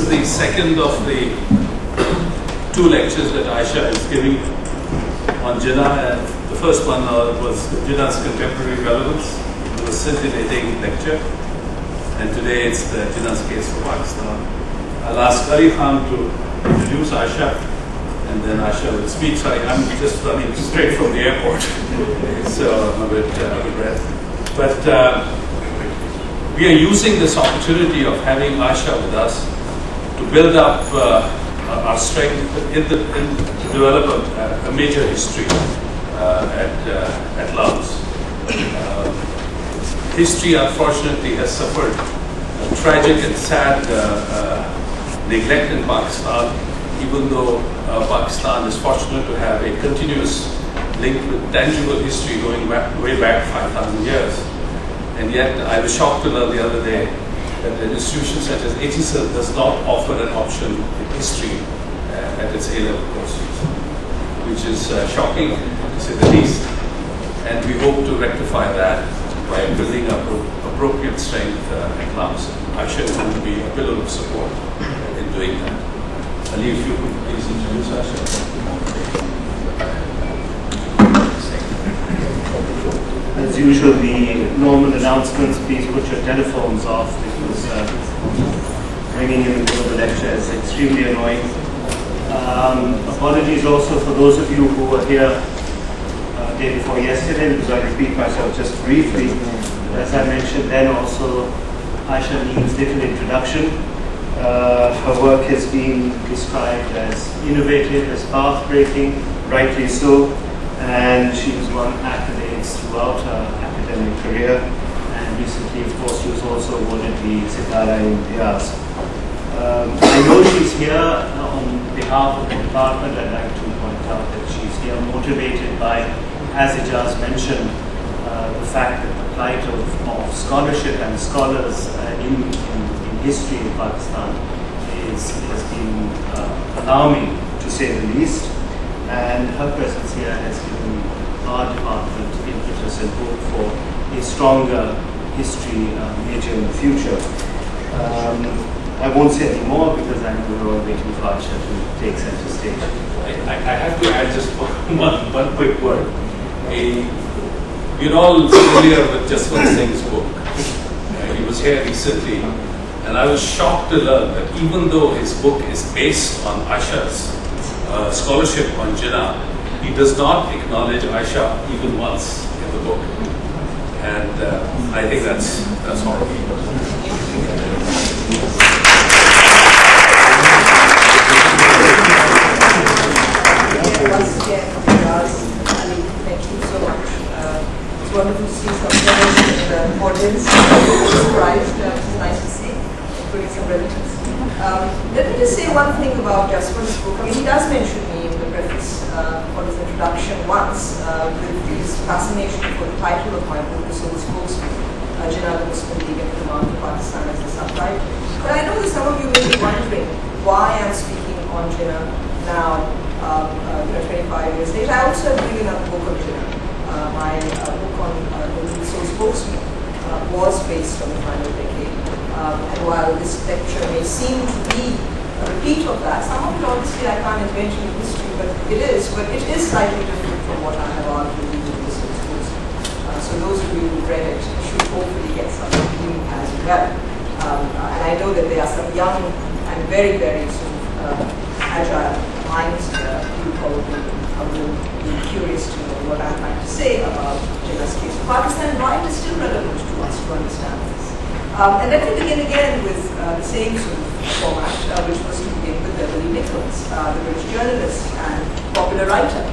is the second of the two lectures that Ayesha is giving on Jinnah, and the first one was Jinnah's Contemporary Relevance. It was a scintillating lecture, and today it's the Jinnah's Case for Pakistan. I'll ask Ali Khan to introduce Ayesha, and then Ayesha will speak. Sorry, I'm just running straight from the airport, so I'm a bit out of breath. But we are using this opportunity of having Ayesha with us to build up our strength to develop a major history at LUMS. History, unfortunately, has suffered a tragic and sad neglect in Pakistan, even though Pakistan is fortunate to have a continuous link with tangible history going way back 5,000 years. And yet, I was shocked to learn the other day that an institution such as HSL does not offer an option in history at its A-level courses, which is shocking, to say the least. And we hope to rectify that by building up appropriate strength at LUMS. Ayesha is going to be a pillar of support in doing that. Ali, if you could please introduce Ayesha. As usual, the normal announcements, please put your telephones off, because ringing in the middle of the lecture is extremely annoying. Apologies also for those of you who were here day before yesterday, because I repeat myself just briefly. As I mentioned then, also Ayesha needs little introduction. Her work has been described as innovative, as path-breaking, rightly so, and she has won accolades throughout her academic career, and recently, of course, she was also awarded the Sitara-e-Imtiaz. I know she's here on behalf of the department. I'd like to point out that she's here motivated by, as Ijaz mentioned, the fact that the plight of scholarship and scholars in history in Pakistan has been alarming, to say the least. And her presence here has given our department impetus and hope for a stronger history major in the future. I won't say any more because I know we're all waiting for Ayesha to take center stage. I have to add just one quick word. We're all familiar with Jaswant Singh's book. He was here recently, and I was shocked to learn that even though his book is based on Ayesha's scholarship on Jinnah, he does not acknowledge Ayesha even once in the book, and I think that's horrible. Once again, Ali, thank you so much. It's wonderful to see some friends in the audience. Surprised, it's nice to see, including some relatives. Let me just say one thing about Jaswant's book. I mean, he does mention me in the preface for his introduction once, with his fascination for the title of my book, The Soul Spokesman, Jinnah, the Muslim League and Command of Pakistan, as the subtitle. But I know that some of you may be wondering why I'm speaking on Jinnah now, 25 years later. I also have given up a book on Jinnah. My book on The Soul Spokesman was based on the final decade. And while this lecture may seem to be a repeat of that, some of it obviously I can't invent in history, but it is slightly different from what I have argued in The Soul Spokesman. So those of you who read it should hopefully get something new as well. And I know that there are some young and very, very sort of agile minds here who probably will be curious to know what I'm trying to say about Jinnah's Case for Pakistan and why it is still relevant to us to understand this. And let me begin again with the same sort of format, which was to begin with Beverly Nichols, the British journalist and popular writer,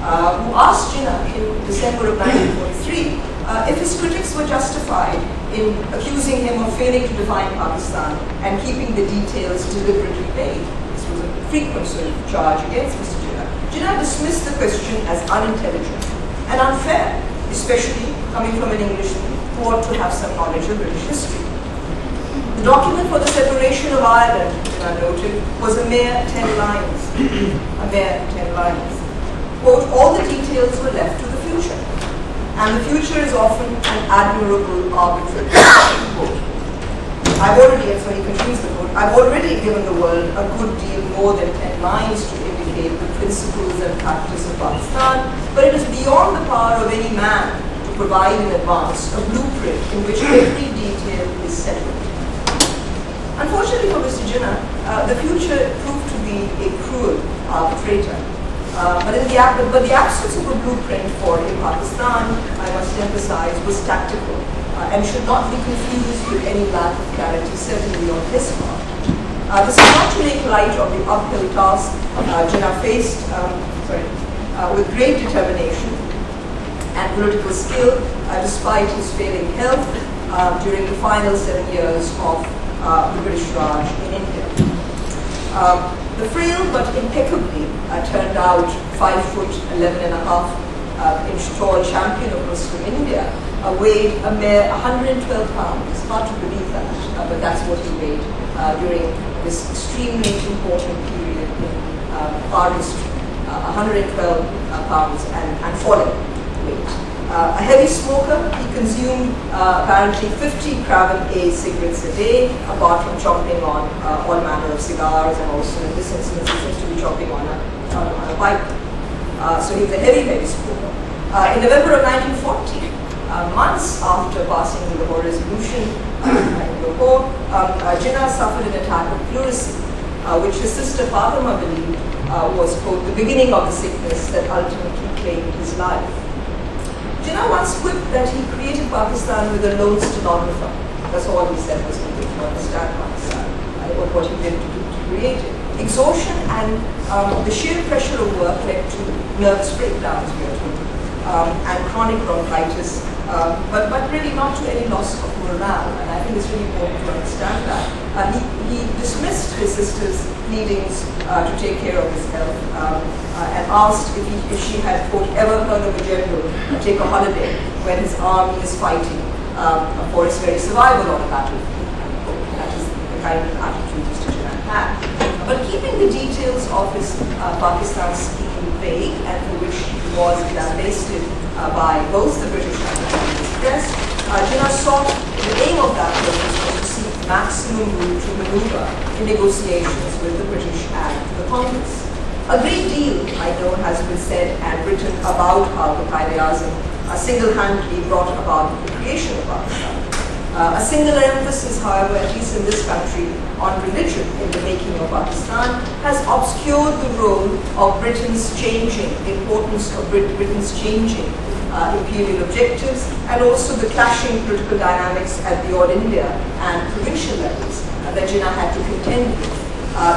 who asked Jinnah in December of 1943 if his critics were justified in accusing him of failing to define Pakistan and keeping the details deliberately vague. This was a frequent sort of charge against Mr. Jinnah. Jinnah dismissed the question as unintelligent and unfair, especially coming from an Englishman who ought to have some knowledge of British history. The document for the separation of Ireland, Jinnah noted, was a mere 10 lines. A mere 10 lines. Quote, all the details were left to the future. And the future is often an admirable arbitrary. Quote. he concludes the quote, I've already given the world a good deal more than 10 lines to indicate the principles and practice of Pakistan, but it is beyond the power of any man to provide in advance a blueprint in which every detail is settled. Unfortunately for Mr. Jinnah, the future proved to be a cruel arbitrator. But the absence of a blueprint for in Pakistan, I must emphasize, was tactical and should not be confused with any lack of clarity, certainly on his part. This is not to make light of the uphill task Jinnah faced with great determination and political skill, despite his failing health during the final 7 years of the British Raj in India. The frail but impeccably turned out 5'11.5" tall champion of Muslim India weighed a mere 112 pounds. It's hard to believe that, but that's what he weighed during this extremely important period in our history. 112 pounds and falling weight. A heavy smoker, he consumed apparently 50 Craven A cigarettes a day, apart from chomping on all manner of cigars, and also in this instance he seems to be chomping on a pipe. So he was a heavy smoker. In November of 1940, months after passing the Lahore Resolution in Lahore, Jinnah suffered an attack of pleurisy, which his sister Fatima believed was, quote, the beginning of the sickness that ultimately claimed his life. Jinnah once quipped that he created Pakistan with a lone stenographer. That's all he said was needed to understand Pakistan, what he did to create it. Exhaustion and the sheer pressure of work led to nervous breakdowns, we are told, and chronic bronchitis, but really not to any loss of morale. And I think it's really important to understand that. He dismissed his sister's pleadings to take care of his health and asked if she had, quote, ever heard of a general take a holiday when his army is fighting for its very survival on a battlefield. That is the kind of attitude Mr. Jinnah had. But keeping the details of his Pakistan scheme vague, and for which he was lambasted by both the British and the Chinese press, Jinnah sought, the aim of that purpose was to seek maximum room to maneuver in negotiations with the British and the Congress. A great deal, I know, has been said and written about how the Quaid-e-Azam single-handedly brought about the creation of Pakistan. A singular emphasis, however, at least in this country, on religion in the making of Pakistan has obscured the role of Britain's changing, the importance of Britain's changing imperial objectives, and also the clashing political dynamics at the All India and provincial levels that Jinnah had to contend with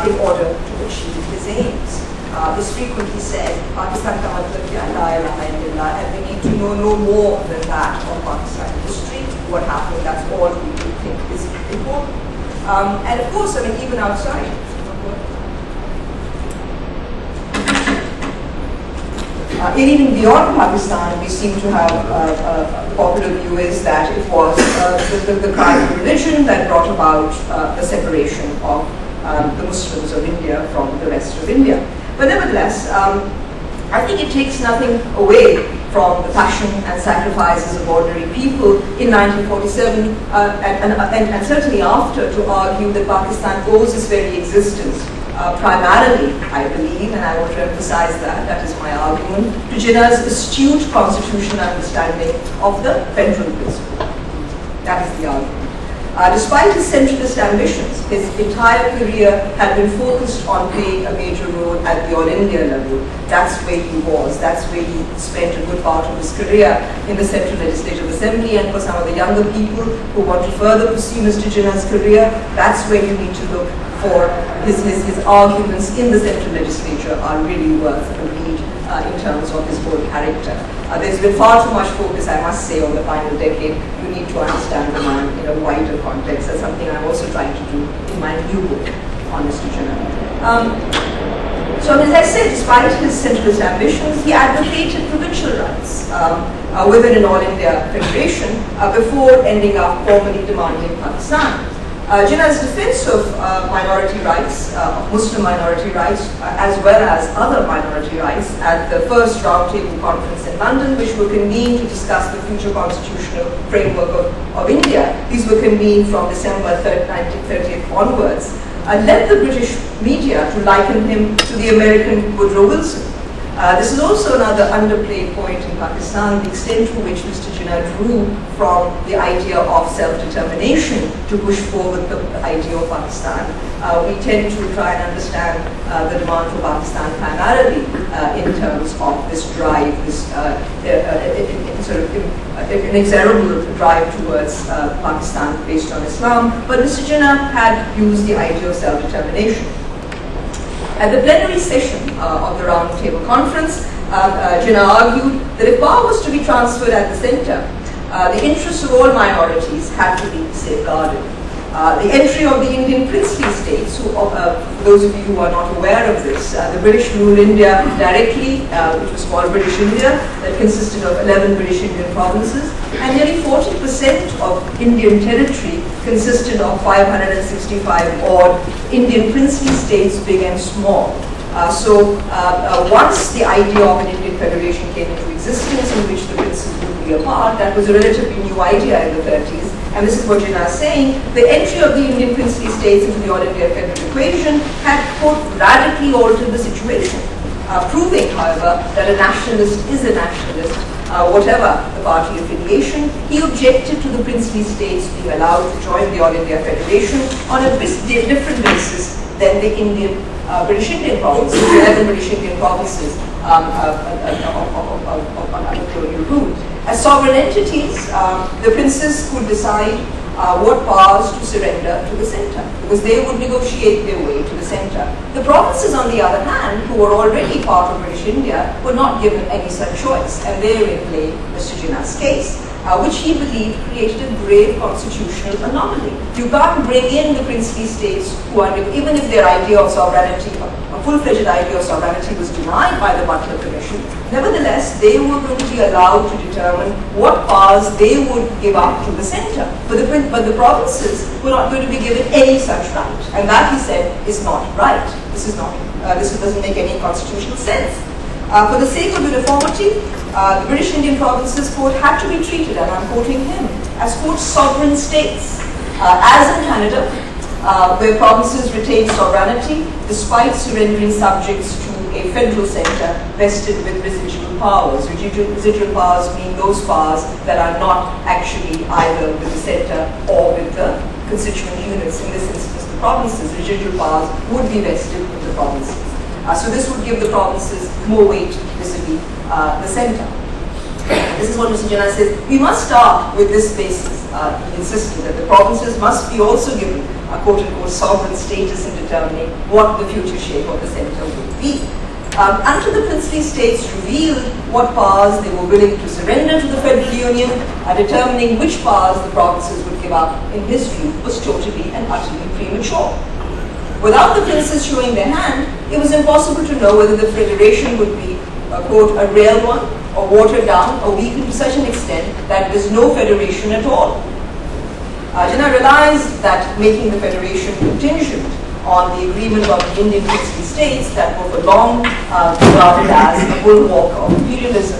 in order to achieve his aims. This frequently said, Pakistan ka matlab kya hai, la ilaha illallah, and we need to know no more than that of Pakistan history, what happened, that's all we think is important. And of course, I mean, even outside, even beyond Pakistan, we seem to have the popular view is that it was the kind of religion that brought about the separation of the Muslims of India from the rest of India. But nevertheless, I think it takes nothing away from the passion and sacrifices of ordinary people in 1947 and certainly after to argue that Pakistan owes its very existence primarily, I believe, and I want to emphasize that is my argument, to Jinnah's astute constitutional understanding of the federal principle. That is the argument. Despite his centralist ambitions, his entire career had been focused on playing a major role at the All India level. That's where he was. That's where he spent a good part of his career in the Central Legislative Assembly. And for some of the younger people who want to further pursue Mr. Jinnah's career, that's where you need to look for his arguments in the Central Legislature are really worth a read in terms of his whole character. There's been far too much focus, I must say, on the final decade. You need to understand the man in a wider context. That's something I'm also trying to do in my new book on Mr. Jinnah. So as I said, despite his centralist ambitions, he advocated provincial rights within an All India Federation before ending up formally demanding Pakistan. Jinnah's defense of minority rights, Muslim minority rights, as well as other minority rights at the first roundtable conference in London, which were convened to discuss the future constitutional framework of India. These were convened from December 1930 onwards, led the British media to liken him to the American Woodrow Wilson. This is also another underplayed point in Pakistan, the extent to which Mr. Jinnah drew from the idea of self-determination to push forward the idea of Pakistan. We tend to try and understand the demand for Pakistan primarily in terms of this drive, this sort of inexorable drive towards Pakistan based on Islam. But Mr. Jinnah had used the idea of self-determination. At the plenary session of the Roundtable Conference, Jinnah argued that if power was to be transferred at the centre, the interests of all minorities had to be safeguarded. The entry of the Indian princely states, for those of you who are not aware of this, the British ruled India directly, which was called British India, that consisted of 11 British Indian provinces, and nearly 40% of Indian territory consisted of 565 odd Indian princely states, big and small. Once the idea of an Indian federation came into existence in which the princes would be a part, that was a relatively new idea in the 30s. And this is what Jinnah is saying. The entry of the Indian princely states into the All India federal equation had, quote, radically altered the situation, proving, however, that a nationalist is a nationalist, whatever the party affiliation. He objected to the princely states being allowed to join the All India Federation on a different basis than the British Indian provinces, the 11 British Indian provinces under colonial rule. As sovereign entities, the princes could decide what powers to surrender to the centre, because they would negotiate their way to the centre. The provinces, on the other hand, who were already part of British India, were not given any such choice, and therein lay Mr. Jinnah's case, which he believed created a grave constitutional anomaly. You can't bring in the princely states who are, even if their idea of sovereignty, a full-fledged idea of sovereignty was denied by the Butler Commission, nevertheless, they were going to be allowed to determine what powers they would give up to the centre. But the provinces were not going to be given any such right. And that, he said, is not right. This doesn't make any constitutional sense. For the sake of uniformity, the British Indian provinces, quote, had to be treated, and I'm quoting him, as, quote, sovereign states, as in Canada, where provinces retain sovereignty despite surrendering subjects to a federal centre vested with residual powers. Residual powers mean those powers that are not actually either with the centre or with the constituent units. In this instance, the provinces, residual powers would be vested with the provinces. So this would give the provinces more weight vis-a-vis the centre. This is what Mr. Jinnah says. We must start with this basis. He insisted that the provinces must be also given a quote-unquote sovereign status in determining what the future shape of the centre would be. Until the princely states revealed what powers they were willing to surrender to the federal union, determining which powers the provinces would give up, in his view, was totally and utterly premature. Without the princes showing their hand, it was impossible to know whether the federation would be, quote, a real one, or watered down or weakened to such an extent that there is no federation at all. Jinnah realized that making the federation contingent on the agreement of the Indian princely states that were for long regarded as a bulwark of imperialism.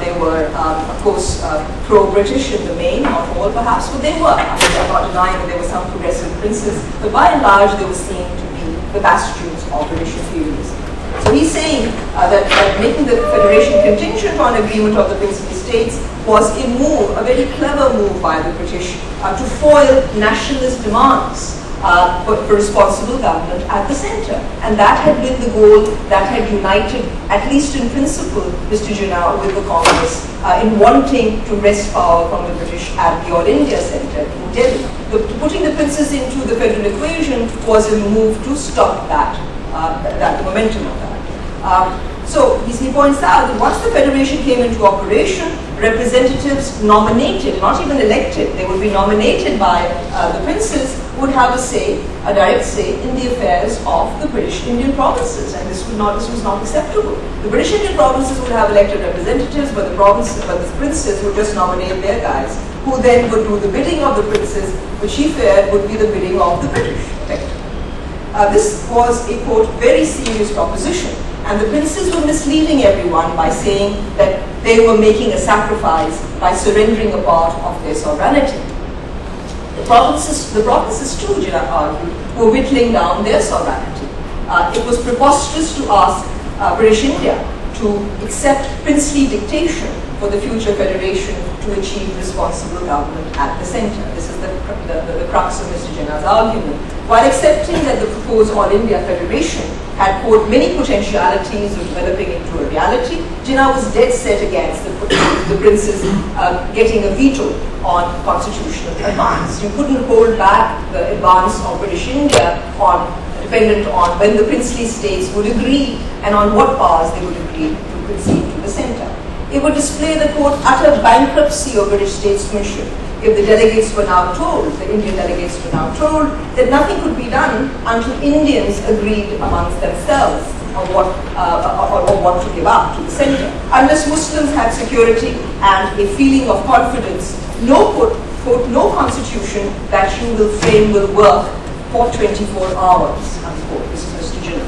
They were, of course, pro-British in the main, not all perhaps, but they were. I mean, I'm not denying that there were some progressive princes, but by and large they were seen to be the bastions of British imperialism. So he's saying that making the federation contingent on agreement of the princely states was a move, a very clever move by the British to foil nationalist demands for responsible government at the centre. And that had been the goal that had united, at least in principle, Mr. Jinnah with the Congress in wanting to wrest power from the British at the All India Centre in Delhi. Putting the princes into the federal equation was a move to stop that momentum of that. So he points out that once the federation came into operation, representatives nominated, not even elected, they would be nominated by the princes, would have a direct say in the affairs of the British Indian provinces, and this was not acceptable. The British Indian provinces would have elected representatives, but the princes would just nominate their guys who then would do the bidding of the princes, which he feared would be the bidding of the British, effectively. This was a, quote, very serious proposition, and the princes were misleading everyone by saying that they were making a sacrifice by surrendering a part of their sovereignty. The provinces too, Jinnah argued, were whittling down their sovereignty. It was preposterous to ask British India to accept princely dictation for the future federation to achieve responsible government at the centre. This is the crux of Mr. Jinnah's argument. While accepting that the proposed All India Federation had, quote, many potentialities of developing into a reality, Jinnah was dead set against the princes getting a veto on constitutional advance. You couldn't hold back the advance of British India dependent on when the princely states would agree and on what powers they would agree to concede to the centre. It would display the, quote, utter bankruptcy of British statesmanship if the delegates were now told, the Indian delegates were now told, that nothing could be done until Indians agreed amongst themselves on what to give up to the centre. Unless Muslims had security and a feeling of confidence, no, quote, no constitution that you will frame will work for 24 hours, unquote. This is Mr. Jinnah.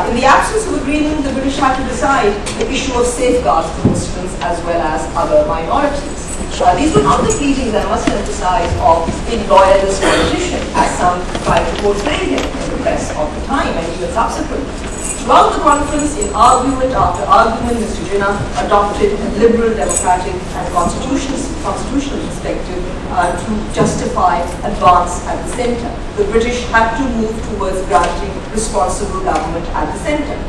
In the absence of agreement, the British had to decide the issue of safeguards for Muslims as well as other minorities. These were not the pleadings, I must emphasize, of a loyalist politician, as some tried to portray him in the press of the time and even subsequently. Throughout the conference, in argument after argument, Mr. Jinnah adopted a liberal, democratic, and constitutional perspective to justify advance at the centre. The British had to move towards granting responsible government at the centre.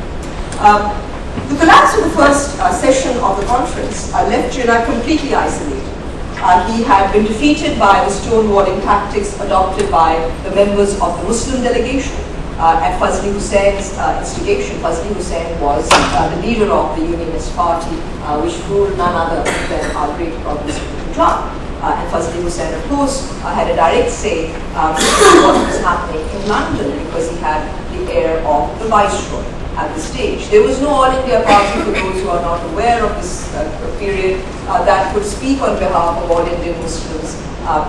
The collapse of the first session of the conference left Jinnah completely isolated. He had been defeated by the stonewalling tactics adopted by the members of the Muslim delegation. At Fazli Hussein's instigation, Fazli Hussein was the leader of the Unionist Party, which ruled none other than our great province of Punjab. And Fazli Hussein, of course, had a direct say in what was happening in London because he had the air of the viceroy at the stage. There was no All India Party, for those who are not aware of this period, that could speak on behalf of all Indian Muslims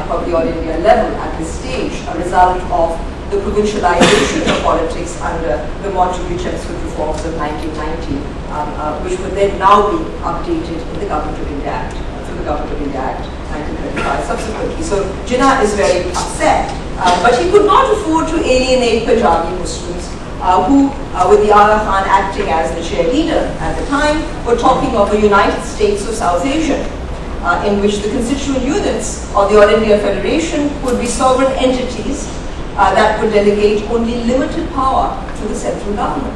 from the All India level at this stage, a result of the provincialization of politics under the Montagu-Chelmsford reforms of 1990, which would then now be updated in the Government of India Act, through the Government of India Act 1925 subsequently. So Jinnah is very upset, but he could not afford to alienate Punjabi Muslims who, with the Aga Khan acting as the chair leader at the time, were talking of a United States of South Asia, in which the constituent units of the All India Federation would be sovereign entities that would delegate only limited power to the central government.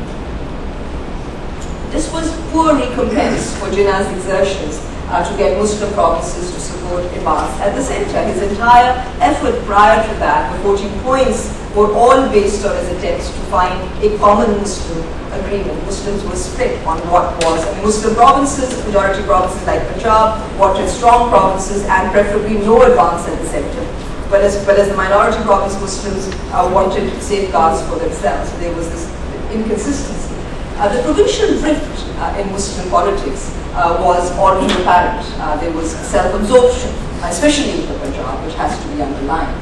This was poor recompense for Jinnah's exertions to get Muslim provinces to support advance at the centre. His entire effort prior to that, the 14 points, were all based on his attempts to find a common Muslim agreement. Muslims were split on what was, Muslim provinces, majority provinces like Punjab, wanted strong provinces and preferably no advance at the centre. Whereas the minority province Muslims wanted safeguards for themselves. So there was this inconsistency. The provincial drift in Muslim politics was all too apparent. There was self-absorption, especially in the Punjab, which has to be underlined,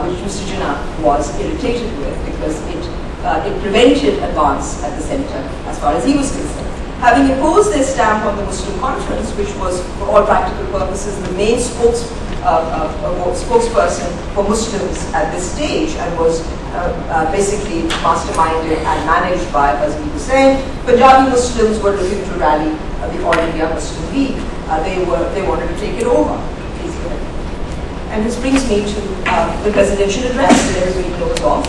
which Mr. Jinnah was irritated with because it prevented advance at the centre as far as he was concerned. Having imposed their stamp on the Muslim conference, which was for all practical purposes the main spokesperson for Muslims at this stage and was basically masterminded and managed by Fazli Hussain, Punjabi Muslims were looking to rally the All India Muslim League. They wanted to take it over. And this brings me to the presidential address that everybody knows of,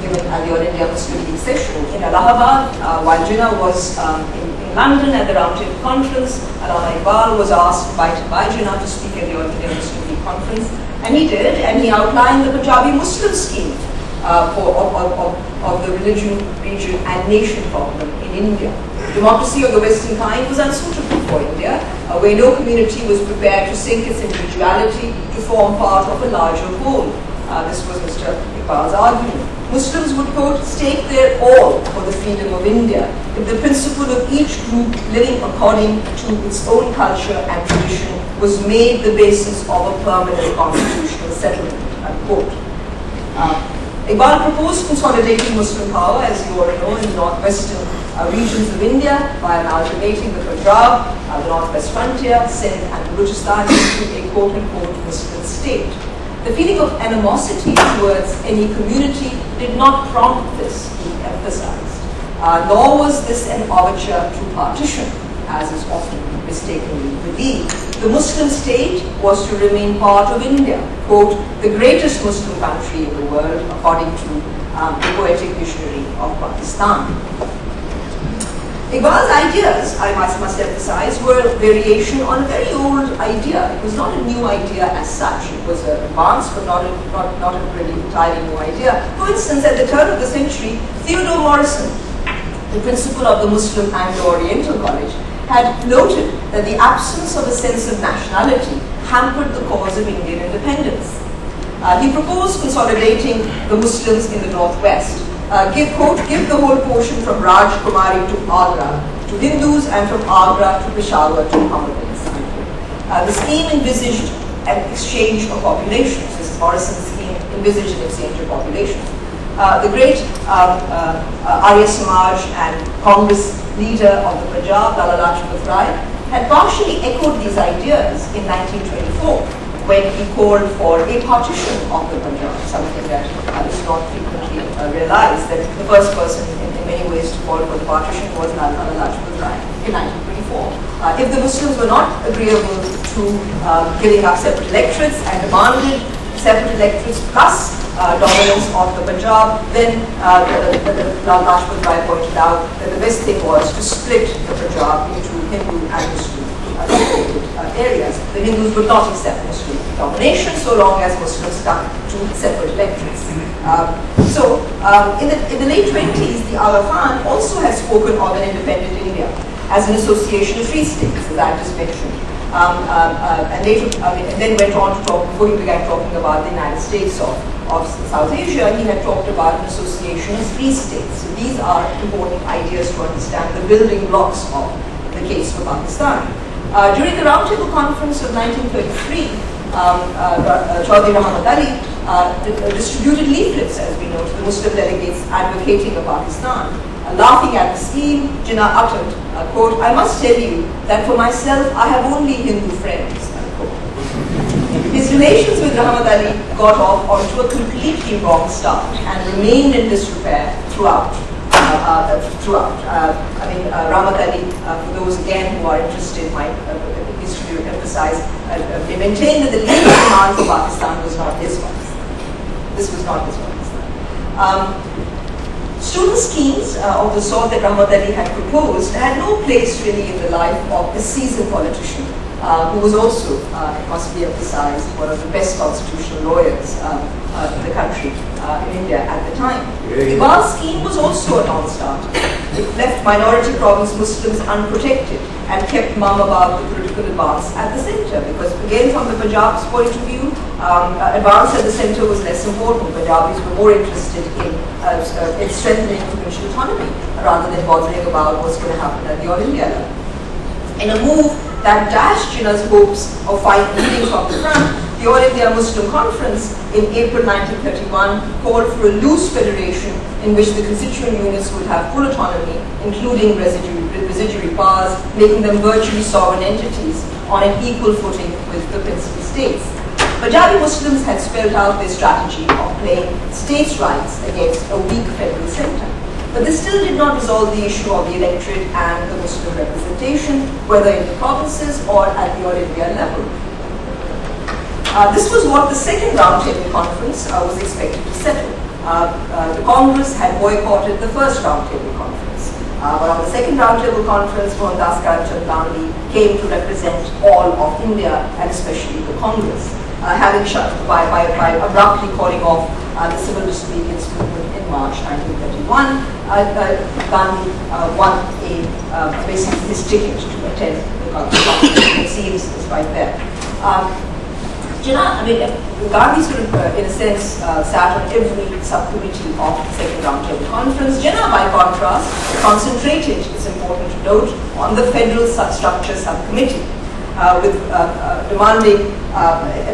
given at the All India Muslim League session in Allahabad. While Jinnah was in London at the Round Table Conference, Allama Iqbal was invited by Jinnah to speak at the All India Muslim League Conference, and he did, and he outlined the Punjabi Muslim scheme of the religion, region, and nation problem in India. Democracy of the Western kind was unsuitable for India, where no community was prepared to sink its individuality to form part of a larger whole. This was Mr. Iqbal's argument. Muslims would, quote, stake their all for the freedom of India if the principle of each group living according to its own culture and tradition was made the basis of a permanent constitutional settlement, unquote. Iqbal proposed consolidating Muslim power, as you all know, in the northwestern regions of India by amalgamating the Punjab, the northwest frontier, Sindh and Balochistan into a quote-unquote Muslim state. The feeling of animosity towards any community did not prompt this, he emphasized. Nor was this an overture to partition, as is often mistakenly believed. The Muslim state was to remain part of India, quote, the greatest Muslim country in the world, according to the poetic visionary of Pakistan. Iqbal's ideas, I must emphasize, were a variation on a very old idea. It was not a new idea as such. It was advanced, but not a really entirely new idea. For instance, at the turn of the century, Theodore Morrison, the principal of the Muslim Anglo-Oriental College, had noted that the absence of a sense of nationality hampered the cause of Indian independence. He proposed consolidating the Muslims in the northwest. Give the whole portion from Raj Kumari to Agra to Hindus and from Agra to Peshawar to Mohammedans. The scheme envisaged an exchange of populations. This is Morrison's scheme, envisaged an exchange of populations. The great Arya Samaj and Congress leader of the Punjab, Lala Lajpat Rai, had partially echoed these ideas in 1924 when he called for a partition of the Punjab, something that is not frequently realized, that the first person in many ways to call for the partition was Lala Lajpat Rai in 1924. If the Muslims were not agreeable to giving up separate electorates and demanded separate electorates plus dominance of the Punjab, then Lal Lajpat Rai pointed out that the best thing was to split the Punjab into Hindu and Muslim areas. The Hindus would not accept Muslim domination so long as Muslims stuck to separate electorates. In the late 20s, the Aga Khan also had spoken of an independent India as an association of free states, as I just mentioned. And then went on to talk, before he began talking about the United States of South Asia, he had talked about an association of free states. So these are important ideas to understand the building blocks of the case for Pakistan. During the Roundtable Conference of 1933, Chaudhry Rahmat Ali distributed leaflets, as we know, to the Muslim delegates advocating a Pakistan. Laughing at the scheme, Jinnah uttered, quote, I must tell you that for myself, I have only Hindu friends, unquote. His relations with Rahmat Ali got off onto a completely wrong start and remained in disrepair throughout. Rahmat Ali, for those again who are interested, might history would emphasize, they maintained that the legal demands of Pakistan was not his Pakistan. This was not his Pakistan. Student schemes of the sort that Rahmat Ali had proposed had no place really in the life of a seasoned politician who was also, it must be emphasized, one of the best constitutional lawyers in the country, in India at the time. Iqbal's scheme was also a non-starter. It left minority province Muslims unprotected and kept mum about the political advance at the center, because again from the Punjab's point of view, advance at the center was less important. Punjabis were more interested in strengthening provincial autonomy rather than bothering about what's going to happen at the All India level. In a move that dashed Jinnah's hopes of leading from the front, the All India Muslim Conference in April 1931 called for a loose federation in which the constituent units would have full autonomy, including residuary powers, making them virtually sovereign entities on an equal footing with the principal states. Punjabi Muslims had spelled out their strategy of playing states' rights against a weak federal centre. But this still did not resolve the issue of the electorate and the Muslim representation, whether in the provinces or at the All India level. This was what the second Roundtable Conference was expected to settle. The Congress had boycotted the first Roundtable Conference. But on the second Roundtable Conference, Mohandas Karamchand Gandhi came to represent all of India and especially the Congress, having by abruptly calling off the civil disobedience movement in March 1931. Gandhi won basically his ticket to attend the conference. It seems despite that. Jinnah, Gandhi sort of, in a sense, sat on every subcommittee of the Second Roundtable Conference. Jinnah, by contrast, concentrated, it's important to note, on the federal structure subcommittee.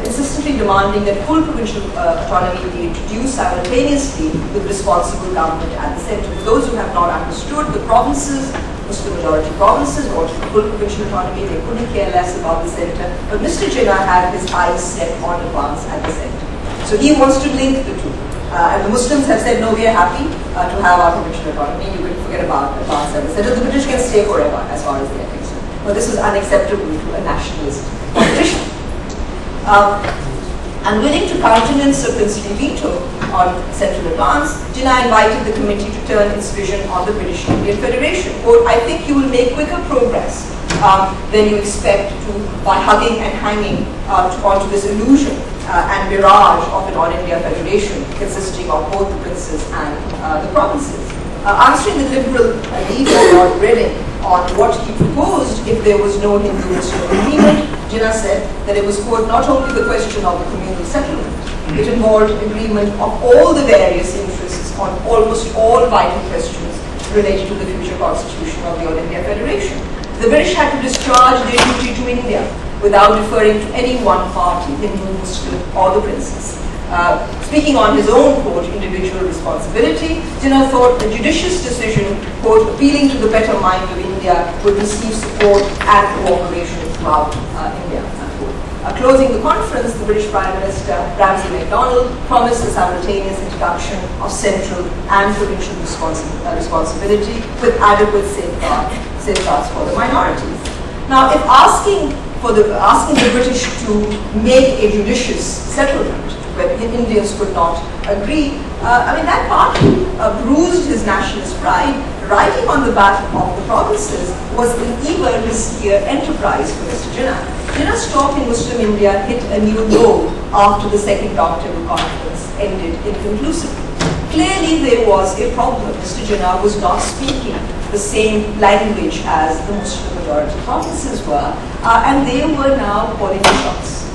insistently demanding that full provincial autonomy be introduced simultaneously with responsible government at the centre. For those who have not understood, the provinces, Muslim majority provinces, wanted full provincial autonomy. They couldn't care less about the centre. But Mr. Jinnah had his eyes set on advance at the centre. So he wants to link the two. And the Muslims have said, no, we are happy to have our provincial autonomy. You can forget about advance at the centre. The British can stay forever as far as they are concerned. But this is unacceptable to a nationalist politician. Unwilling to countenance a princely veto on central advance, Jinnah invited the committee to turn its vision on the British Indian Federation. Quote, I think you will make quicker progress than you expect to by hugging and hanging onto this illusion and mirage of an all-India federation consisting of both the princes and the provinces. Answering the Liberal leader, Lord Reading, on what he proposed if there was no Hindu-Muslim agreement, Jinnah said that it was, quote, not only the question of the communal settlement, it involved agreement of all the various interests on almost all vital questions related to the future constitution of the All India Federation. The British had to discharge their duty to India without deferring to any one party, Hindu, Muslim, or the princes. Speaking on his own, quote, individual responsibility, Jinnah thought a judicious decision, quote, appealing to the better mind of India would receive support and cooperation throughout India. Closing the conference, the British Prime Minister, Ramsay MacDonald, promised a simultaneous introduction of central and provincial responsibility with adequate safeguards for the minorities. Now, if asking the British to make a judicious settlement where Indians could not agree, that partly bruised his nationalist pride. Riding on the back of the provinces was an even riskier enterprise for Mr. Jinnah. Jinnah's talk in Muslim India hit a new low after the Second Roundtable Conference ended inconclusively. Clearly there was a problem. Mr. Jinnah was not speaking the same language as the Muslim majority provinces were, and they were now calling the shots.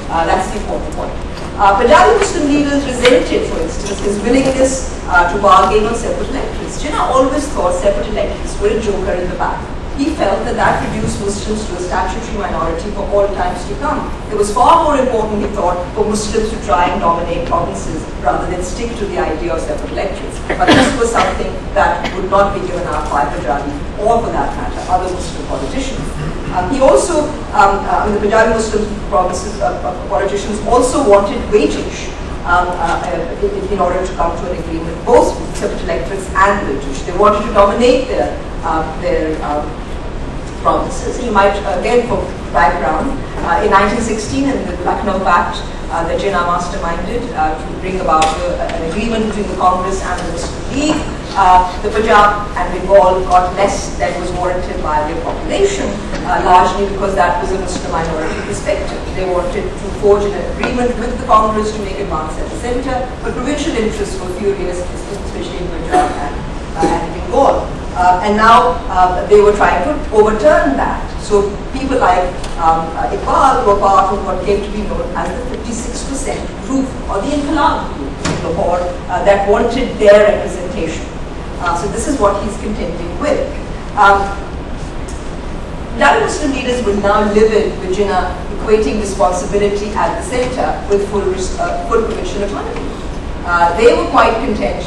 That's the important point. Punjabi Muslim leaders resented, for instance, his willingness to bargain on separate electorates. Jinnah always thought separate electorates were a joker in the back. He felt that reduced Muslims to a statutory minority for all times to come. It was far more important, he thought, for Muslims to try and dominate provinces rather than stick to the idea of separate electorates. But this was something that would not be given up by Punjabi or, for that matter, other Muslim politicians. He also, the Punjabi Muslim politicians also wanted weightage in order to come to an agreement, both separate electorates and weightage. They wanted to dominate their provinces. You might, again, for background, in 1916 in the Lucknow Pact that Jinnah masterminded to bring about an agreement between the Congress and the Muslim League, the Punjab and Bengal got less than was warranted by their population, largely because that was a Muslim minority perspective. They wanted to forge an agreement with the Congress to make advance at the centre, but provincial interests were furious, especially in Punjab and Bengal. And now they were trying to overturn that. So people like Iqbal were part of what came to be known as the 56% group, or the Inqilab group in Lahore, that wanted their representation. So this is what he's contending with. Punjabi Muslim leaders were now livid with Jinnah equating responsibility at the centre with full provincial autonomy. They were quite content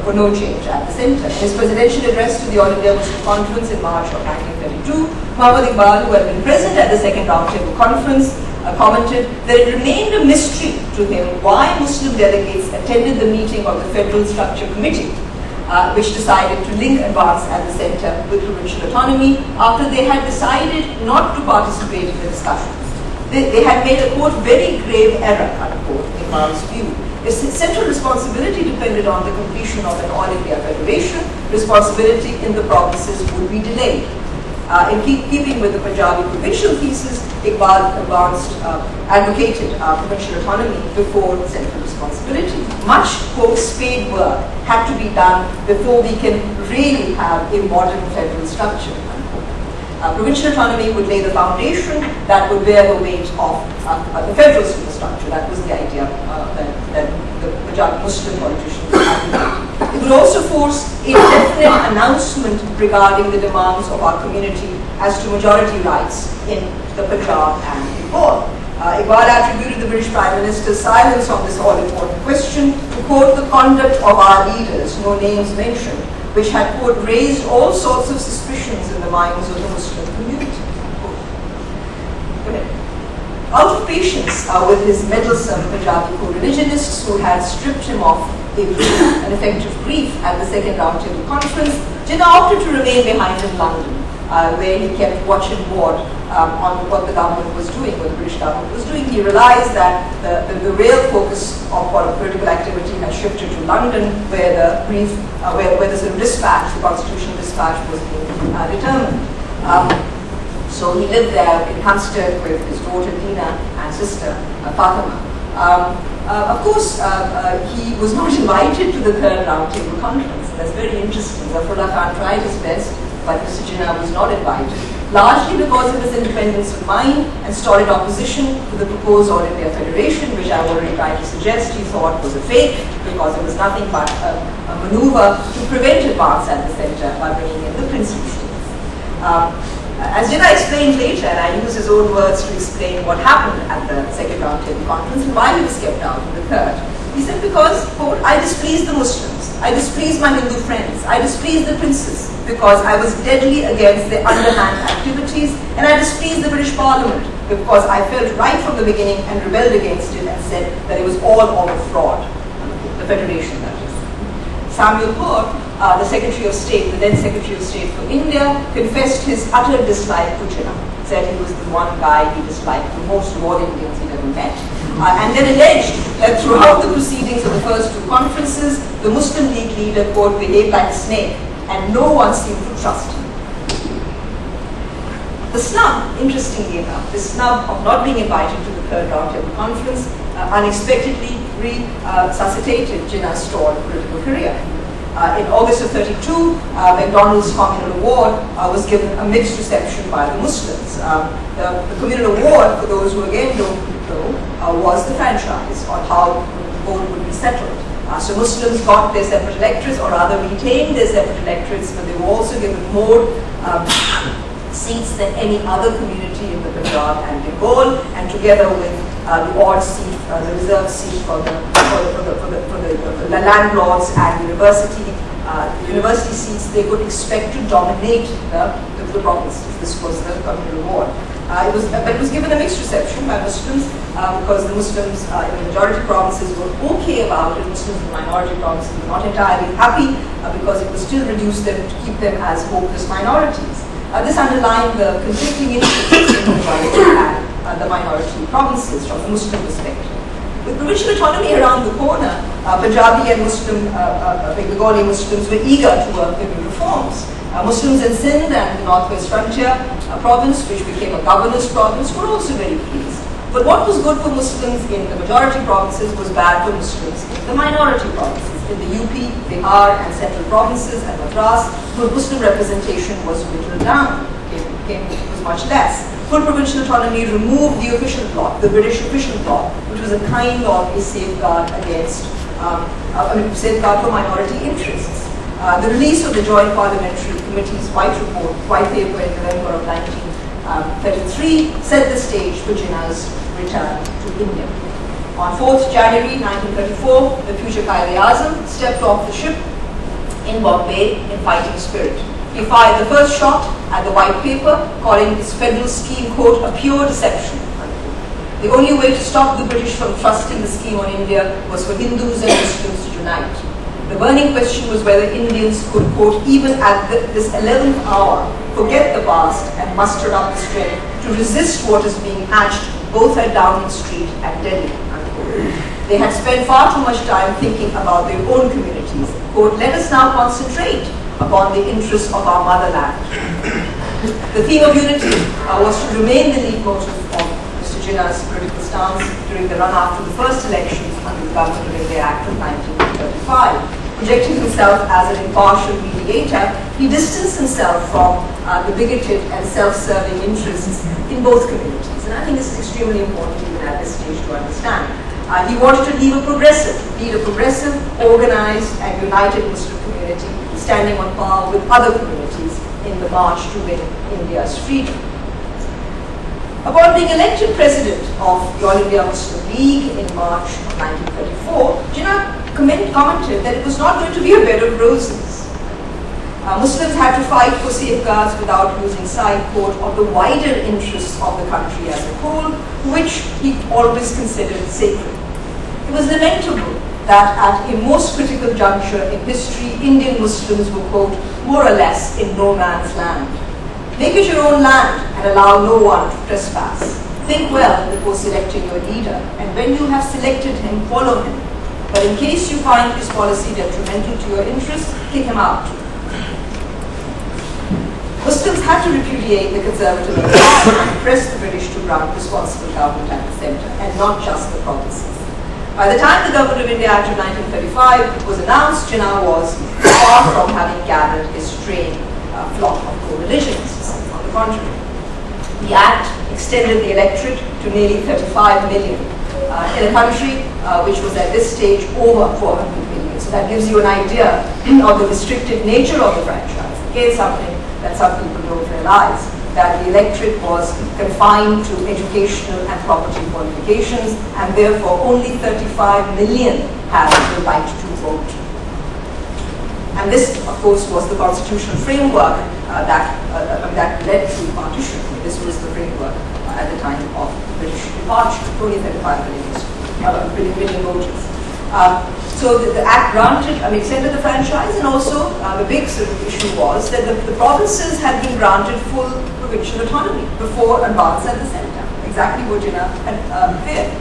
for no change at the centre. In his presidential address to the All India Muslim Conference in March of 1932, Muhammad Iqbal, who had been present at the Second Roundtable Conference, commented that it remained a mystery to him why Muslim delegates attended the meeting of the Federal Structure Committee, which decided to link advance at the centre with provincial autonomy after they had decided not to participate in the discussions. They had made a, quote, very grave error, unquote, in Iqbal's view. If central responsibility depended on the completion of an all-India federation, responsibility in the provinces would be delayed. In keeping with the Punjabi provincial thesis, Iqbal advocated provincial autonomy before central responsibility. Much, quote, spade work had to be done before we can really have a modern federal structure. Provincial autonomy would lay the foundation that would bear the weight of the federal superstructure. That was the idea that the Punjabi Muslim politicians advocated. It would also force a definite announcement regarding the demands of our community as to majority rights in the Punjab and Bengal. Iqbal attributed the British Prime Minister's silence on this all-important question to, quote, the conduct of our leaders, no names mentioned, which had, quote, raised all sorts of suspicions in the minds of the Muslim community. Out of patience with his meddlesome Punjabi co-religionists who had stripped him of an effective brief at the second roundtable conference, Jinnah opted to remain behind in London, where he kept watch and ward on what the government was doing, what the British government was doing. He realized that the real focus of political activity had shifted to London, where the brief, where the sort of dispatch, the constitutional dispatch, was being determined. So he lived there in Hampstead with his daughter Dina and sister Fatima. Of course, he was not invited to the third roundtable conference. That's very interesting. Zafrullah Khan tried his best, but Mr. Jinnah was not invited, largely because of his independence of mind and stolid opposition to the proposed All India Federation, which I've already tried to suggest he thought was a fake, because it was nothing but a maneuver to prevent advance at the centre by bringing in the princely states. As Jinnah explained later, and I use his own words to explain what happened at the second roundtable conference and why he was kept out in the third. He said, because, quote, I displeased the Muslims, I displeased my Hindu friends, I displeased the princes, because I was deadly against their underhand activities, and I displeased the British Parliament, because I felt right from the beginning and rebelled against it and said that it was all a fraud, the Federation, that is. Samuel Hoare, the Secretary of State, the then Secretary of State for India, confessed his utter dislike to Jinnah, said he was the one guy he disliked the most of all Indians he'd ever met, and then alleged that throughout the proceedings of the first two conferences, the Muslim League leader, quote, behaved like a snake, and no one seemed to trust him. The snub, interestingly enough, the snub of not being invited to the third roundtable conference unexpectedly resuscitated Jinnah's stalled political career. In August of 32, MacDonald's Communal Award was given a mixed reception by the Muslims. The Communal Award, for those who again don't know, was the franchise on how the vote would be settled. So Muslims got their separate electorates, or rather retained their separate electorates, but they were also given more seats than any other community in the Punjab and Bengal, and together with the odd seat, the reserved seat for the landlords and university seats, they could expect to dominate the provinces. This was the Communal Award. But it was given a mixed reception by Muslims because the Muslims in the majority provinces were okay about it. Muslims in the minority provinces were not entirely happy because it would still reduce them to keep them as hopeless minorities. This underlined the conflicting interests in the majority and the minority provinces from the Muslim perspective. With provincial autonomy around the corner, Punjabi and Bengali Muslims were eager to work in reforms. Muslims in Sindh and the Northwest Frontier province, which became a governor's province, were also very pleased. But what was good for Muslims in the majority provinces was bad for Muslims in the minority provinces. In the UP, Bihar and central provinces and Madras, Muslim representation was whittled down, was much less. Full provincial autonomy removed the official bloc, the British official bloc, which was a kind of a safeguard against, safeguard for minority interests. The release of the Joint Parliamentary Committee's white paper in November of 1933 set the stage for Jinnah's return to India. On 4th January 1934, the future Quaid-e-Azam stepped off the ship in Bombay in fighting spirit. He fired the first shot at the white paper, calling his federal scheme, quote, a pure deception. The only way to stop the British from thrusting the scheme on India was for Hindus and Muslims to unite. The burning question was whether Indians could, quote, even at this 11th hour, forget the past and muster up the strength to resist what is being hatched both at Downing Street and Delhi. They had spent far too much time thinking about their own communities. Quote, let us now concentrate upon the interests of our motherland. The theme of unity was to remain the lead motive of Mr. Jinnah's political stance during the run after the first elections under the Government of India Act of 1935. Projecting himself as an impartial mediator, he distanced himself from the bigoted and self-serving interests in both communities. And I think this is extremely important even at this stage to understand. He wanted to lead a progressive, organized and united Muslim community standing on par with other communities in the march to win India's freedom. Upon being elected president of the All India Muslim League in March of 1934, Jinnah commented that it was not going to be a bed of roses. Muslims had to fight for safeguards without losing sight of the wider interests of the country as a whole, which he always considered sacred. It was lamentable that at a most critical juncture in history, Indian Muslims were, quote, more or less in no man's land. Make it your own land and allow no one to trespass. Think well before selecting your leader, and when you have selected him, follow him. But in case you find his policy detrimental to your interests, kick him out. Muslims had to repudiate the conservative empire and press the British to run responsible government at the centre, and not just the provinces. By the time the Government of India Act of 1935 was announced, Jinnah was far from having gathered his trained flock of co-religionists. On the contrary, the Act extended the electorate to nearly 35 million in a country which was at this stage over 400 million. So that gives you an idea of the restricted nature of the franchise. Again, something that some people don't realize, that the electorate was confined to educational and property qualifications, and therefore only 35 million had the right to vote. And this, of course, was the constitutional framework that led to partition. This was the framework at the time of British departure, only 35 million voters. So the Act granted, extended the franchise, and also the big sort of issue was that the provinces had been granted full provincial autonomy before advance at the centre, exactly what Jinnah had feared.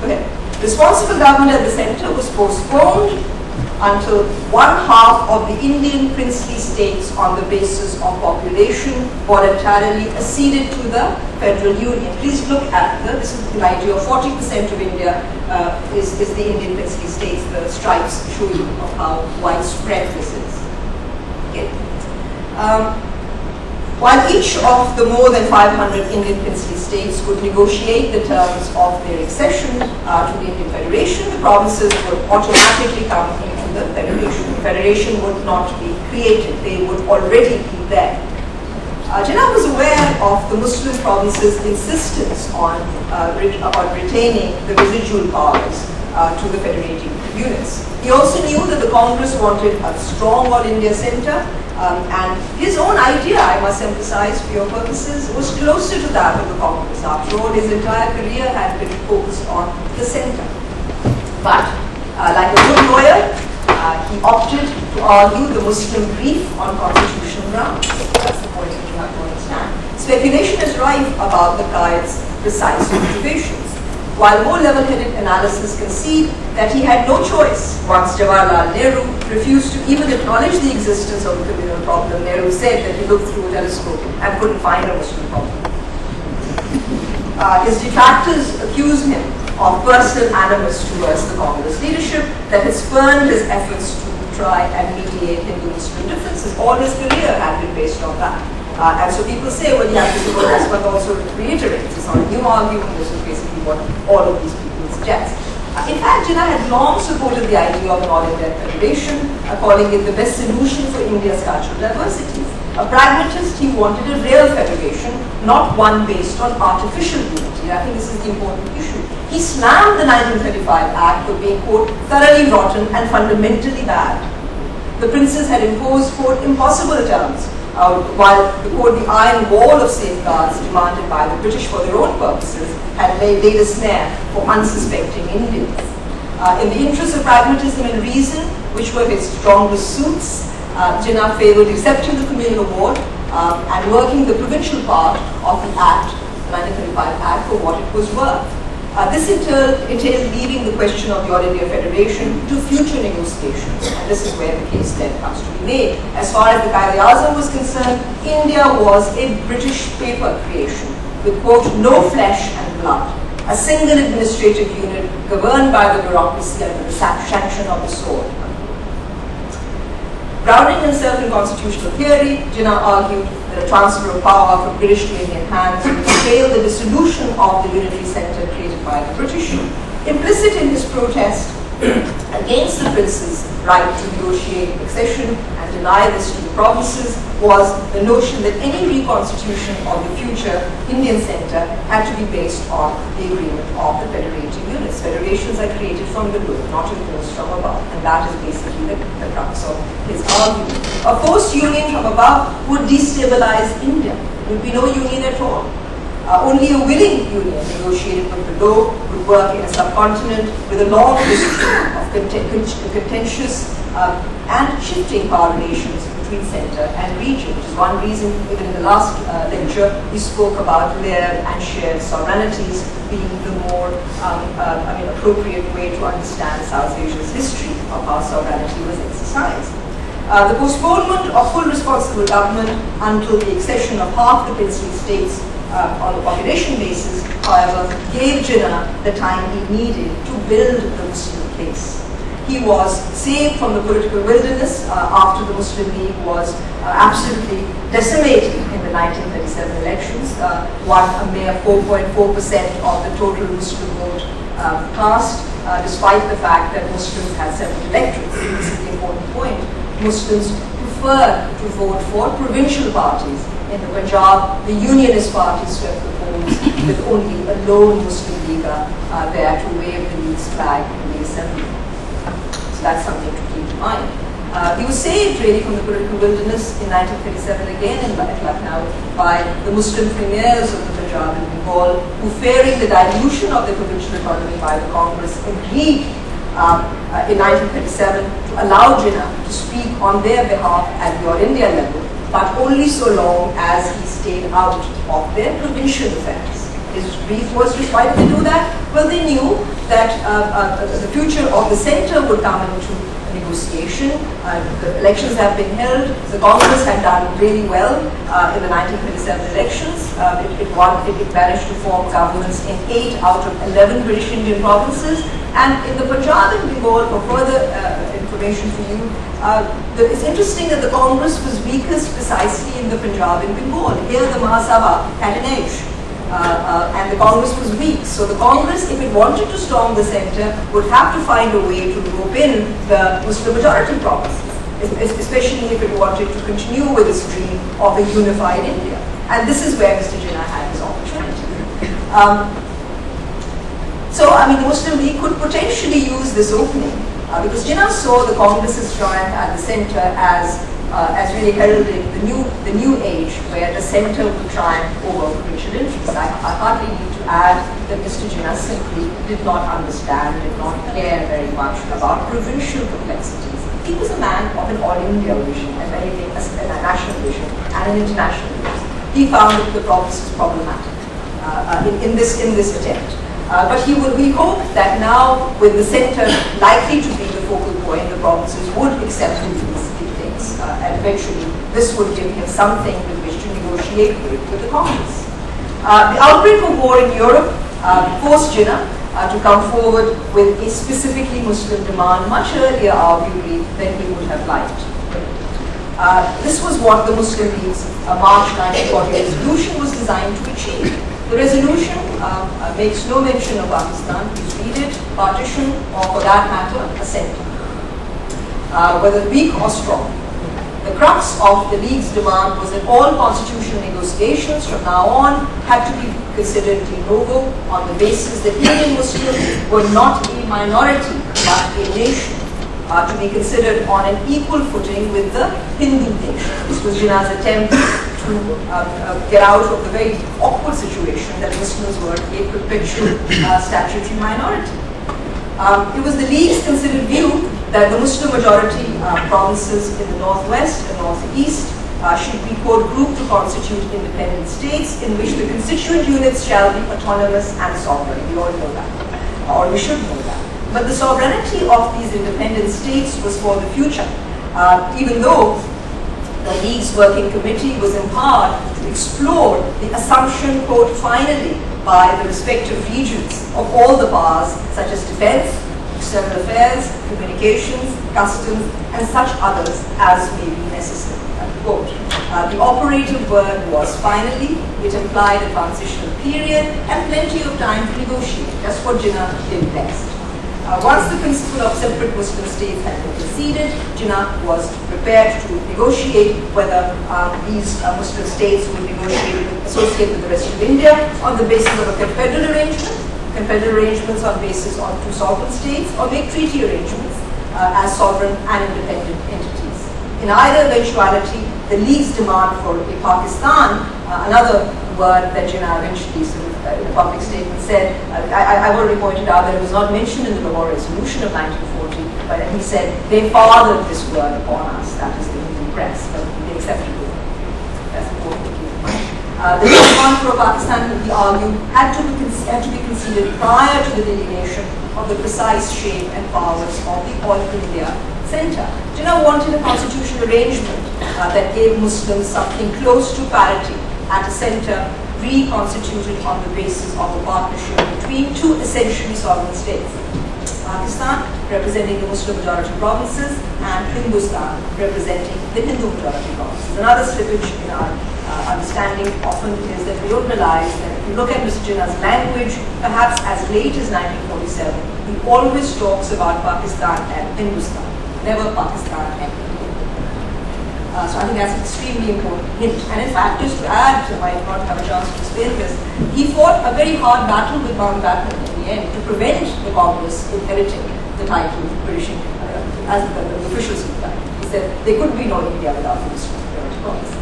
Okay. Responsible government at the centre was postponed until 1/2 of the Indian princely states on the basis of population voluntarily acceded to the federal union. Please look at this is the idea of 40% of India is the Indian princely states. The stripes show you of how widespread this is. Okay. While each of the more than 500 Indian princely states could negotiate the terms of their accession to the Indian Federation, the provinces would automatically come into the Federation. The Federation would not be created, they would already be there. Jinnah was aware of the Muslim provinces' insistence on retaining the residual powers to the federating units. He also knew that the Congress wanted a strong All India centre, and his own idea, I must emphasize for your purposes, was closer to that of the Congress. After all, his entire career had been focused on the centre. But, like a good lawyer, he opted to argue the Muslim brief on constitutional grounds. That's the point that you have to understand. Speculation is rife about the Qaid's precise motivations, while more level-headed analysis concede that he had no choice. Once Jawaharlal Nehru refused to even acknowledge the existence of a communal problem, Nehru said that he looked through a telescope and couldn't find a Muslim problem. His detractors accused him of personal animus towards the Congress leadership that had spurned his efforts to try and mediate Hindu-Muslim differences. All his career had been based on that. And so people say, well, you have to do this, but also reiterate. It's not a new argument. This is basically what all of these people suggest. In fact, Jinnah had long supported the idea of an all-India federation, calling it the best solution for India's cultural diversity. A pragmatist, he wanted a real federation, not one based on artificial unity. I think this is the important issue. He slammed the 1935 Act for being, quote, thoroughly rotten and fundamentally bad. The princes had imposed, quote, impossible terms, while the iron wall of safeguards demanded by the British for their own purposes had laid a snare for unsuspecting Indians. In the interest of pragmatism and reason, which were his strongest suits, Jinnah favoured accepting the communal award and working the provincial part of the Act, the 1935 Act, for what it was worth. This entailed leaving the question of the All India Federation to future negotiations, and this is where the case then comes to be made. As far as the Qaid-e-Azam was concerned, India was a British paper creation with, quote, no flesh and blood, a single administrative unit governed by the bureaucracy under the sanction of the sword. Grounding himself in constitutional theory, Jinnah argued that a transfer of power from British to Indian hands would entail the dissolution of the unitary centre created by the British. Implicit in his protest against the prince's right to negotiate accession and deny this to the provinces was the notion that any reconstitution of the future Indian centre had to be based on the agreement of the federating units. Federations are created from below, not imposed from above, and that is basically the crux of his argument. A forced union from above would destabilize India. There would be no union at all. Only a willing union negotiated from below would work in a subcontinent with a long history of contentious and shifting power relations between centre and region, which is one reason even in the last lecture we spoke about layered and shared sovereignties being the more appropriate way to understand South Asia's history of how sovereignty was exercised. The postponement of full responsible government until the accession of half the princely states on the population basis, however, gave Jinnah the time he needed to build the Muslim case. He was saved from the political wilderness after the Muslim League was absolutely decimated in the 1937 elections, won a mere 4.4% of the total Muslim vote cast, despite the fact that Muslims had separate electorates. This is the important point. Muslims preferred to vote for provincial parties. In the Punjab, the Unionist party swept the polls with only a lone Muslim leader there to wave the League's flag in the assembly. So that's something to keep in mind. He was saved really from the political wilderness in 1937 again in Lucknow by the Muslim premiers of the Punjab and Bengal, who, fearing the dilution of the provincial autonomy by the Congress, agreed in 1937 to allow Jinnah to speak on their behalf at the All India level, but only so long as he stayed out of their provincial affairs. His brief was, why did they do that? Well, they knew that the future of the centre would come into negotiation. The elections have been held. The Congress had done really well in the 1927 elections. It managed to form governments in 8 out of 11 British Indian provinces. And in the Punjab and Bengal, for further information for you, it's interesting that the Congress was weakest precisely in the Punjab and Bengal. Here the Mahasabha had an edge. And the Congress was weak. So the Congress, if it wanted to storm the centre, would have to find a way to rope in the Muslim majority provinces, especially if it wanted to continue with its dream of a unified India. And this is where Mr. Jinnah had his opportunity. So, the Muslim League could potentially use this opening because Jinnah saw the Congress's triumph at the centre as really heralding the new age where the centre would triumph over provincial interests. I hardly need to add that Mr. Jinnah simply did not understand, did not care very much about provincial complexities. He was a man of an all-India vision, and anything as a national vision and an international vision. He found the provinces problematic in this attempt. But we hope that now, with the centre likely to be the focal point, the provinces would accept these things, and eventually this would give him something with which to negotiate with the Congress. The outbreak of war in Europe forced Jinnah to come forward with a specifically Muslim demand much earlier, arguably, than he would have liked. This was what the Muslim League's March 1940 resolution was designed to achieve. The resolution makes no mention of Pakistan. Please read it, partition, or for that matter, a centre, whether weak or strong. The crux of the League's demand was that all constitutional negotiations from now on had to be considered de novo on the basis that Indian Muslims were not a minority but a nation, to be considered on an equal footing with the Hindu nation. This was Jinnah's attempt to get out of the very awkward situation that Muslims were a perpetual statutory minority. It was the League's considered view that the Muslim majority provinces in the northwest and northeast should be grouped to constitute independent states in which the constituent units shall be autonomous and sovereign. We all know that, or we should know that. But the sovereignty of these independent states was for the future, even though the League's working committee was empowered to explore the assumption, quote, finally, by the respective regions of all the powers such as defense, external affairs, communications, customs, and such others as may be necessary, unquote. The operative word was finally. It implied a transitional period and plenty of time to negotiate. That's what Jinnah did best. Once the principle of separate Muslim states had been conceded, Jinnah was prepared to negotiate whether these Muslim states would associate with the rest of India on the basis of a confederal arrangements on basis on two sovereign states, or make treaty arrangements as sovereign and independent entities. In either eventuality, the League's demand for a Pakistan, another word that Jinnah eventually in a public statement said, I've already pointed out that it was not mentioned in the Lahore Resolution of 1940, but he said, they fathered this word upon us, that is the Hindu press, but they accepted it. That's important to keep in mind. The demand for Pakistan, he argued, had to be considered prior to the delineation of the precise shape and powers of the All India Centre. Jinnah wanted a constitutional arrangement that gave Muslims something close to parity at a centre reconstituted on the basis of a partnership between two essentially sovereign states. Pakistan representing the Muslim majority provinces and Hindustan representing the Hindu majority provinces. Another slippage in our understanding often is that we don't realize that if you look at Mr. Jinnah's language, perhaps as late as 1947, he always talks about Pakistan and Hindustan, never Pakistan and India. So I think that's an extremely important hint. And in fact, just to add, I might not have a chance to explain this, he fought a very hard battle with Mountbatten in the end to prevent the Congress inheriting the title of British as the official title. He said there couldn't be no India without the Muslim majority provinces.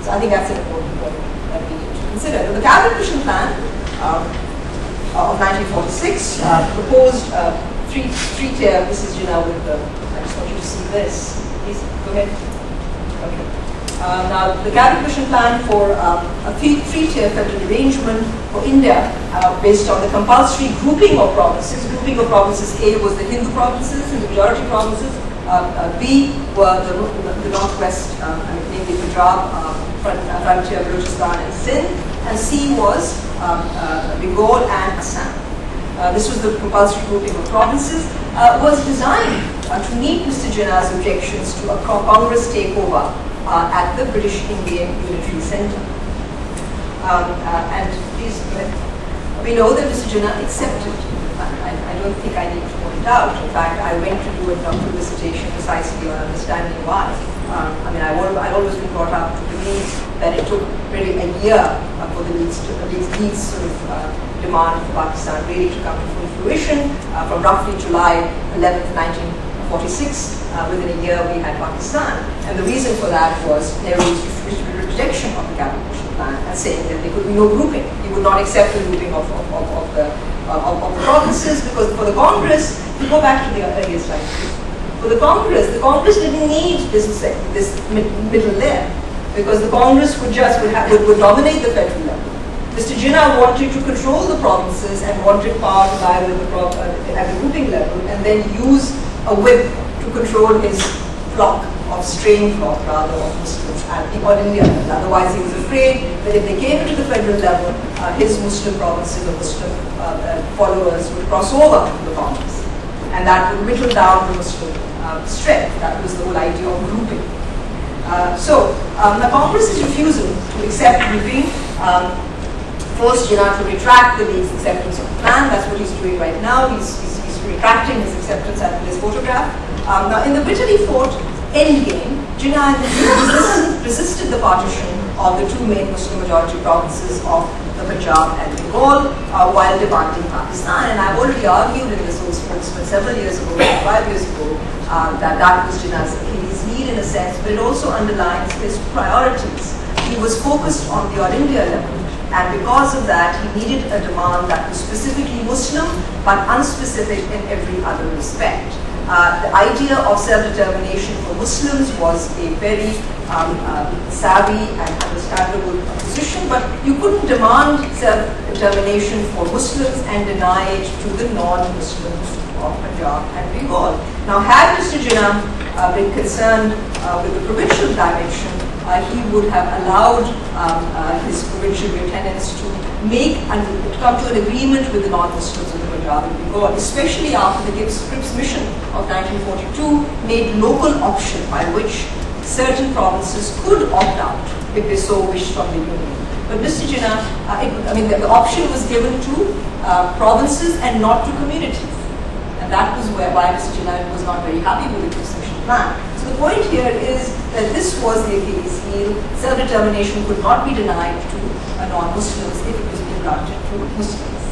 So I think that's an important point that we need to consider. The Cabinet Mission Plan of 1946 proposed three-tier. This is Jinnah with the. I just want you to see this. Please go ahead. Okay. Now, the Cabinet Mission Plan for a three-tier federal arrangement for India based on the compulsory grouping of provinces. Grouping of provinces, A was the Hindu provinces, the majority provinces. B were the northwest, namely Punjab, frontier, Balochistan and Sindh. And C was Bengal and Assam. This was the compulsory grouping of provinces. Was designed to meet Mr. Jinnah's objections to a Congress takeover at the British Indian Unitary Centre. And please, we know that Mr. Jinnah accepted. I don't think I need to point out. In fact, I went to do a doctoral dissertation precisely on understanding why. I'd always been brought up to believe that it took really a year for the League's sort of demand for Pakistan really to come to full fruition. From roughly July 11th, 1946, within a year we had Pakistan. And the reason for that was Nehru's rejection of the Cabinet Mission Plan and saying that there could be no grouping. He would not accept the grouping of the provinces, because for the Congress, we go back to the earliest slide. For the Congress didn't need this middle layer, because the Congress would dominate the federal level. Mr. Jinnah wanted to control the provinces and wanted power to lie with at the grouping level, and then use a whip to control his flock of straying flock rather of Muslims at the All India level. Otherwise, he was afraid that if they came into the federal level, his Muslim provinces or Muslim followers would cross over to the Congress, and that would whittle down the Muslim strength. That was the whole idea of grouping. The Congress's refusal to accept grouping forced Jinnah to retract the League's acceptance of the plan. That's what he's doing right now. He's retracting his acceptance at this photograph. Now, in the bitterly fought endgame, Jinnah and the League resisted the partition of the two main Muslim majority provinces of the Punjab and Bengal while demanding Pakistan. And I've already argued in this whole spokesman several years ago, 5 years ago, that was Jinnah's Achilles heel in a sense, but it also underlines his priorities. He was focused on the All India level. And because of that, he needed a demand that was specifically Muslim, but unspecific in every other respect. The idea of self-determination for Muslims was a very savvy and understandable position, but you couldn't demand self-determination for Muslims and deny it to the non-Muslims of Punjab and Bengal. Now, had Mr. Jinnah been concerned with the provincial dimension, he would have allowed his provincial lieutenants to come to an agreement with the non-Muslims of the Punjab and Bengal, especially after the Cripps mission of 1942 made local option by which certain provinces could opt out if they so wished from the Union. But Mr. Jinnah, the option was given to provinces and not to communities. And And that was why Mr. Jinnah was not very happy with the two-session plan. So the point here is that this was the Achilles heel. Self-determination could not be denied to non-Muslims if it was being granted to Muslims.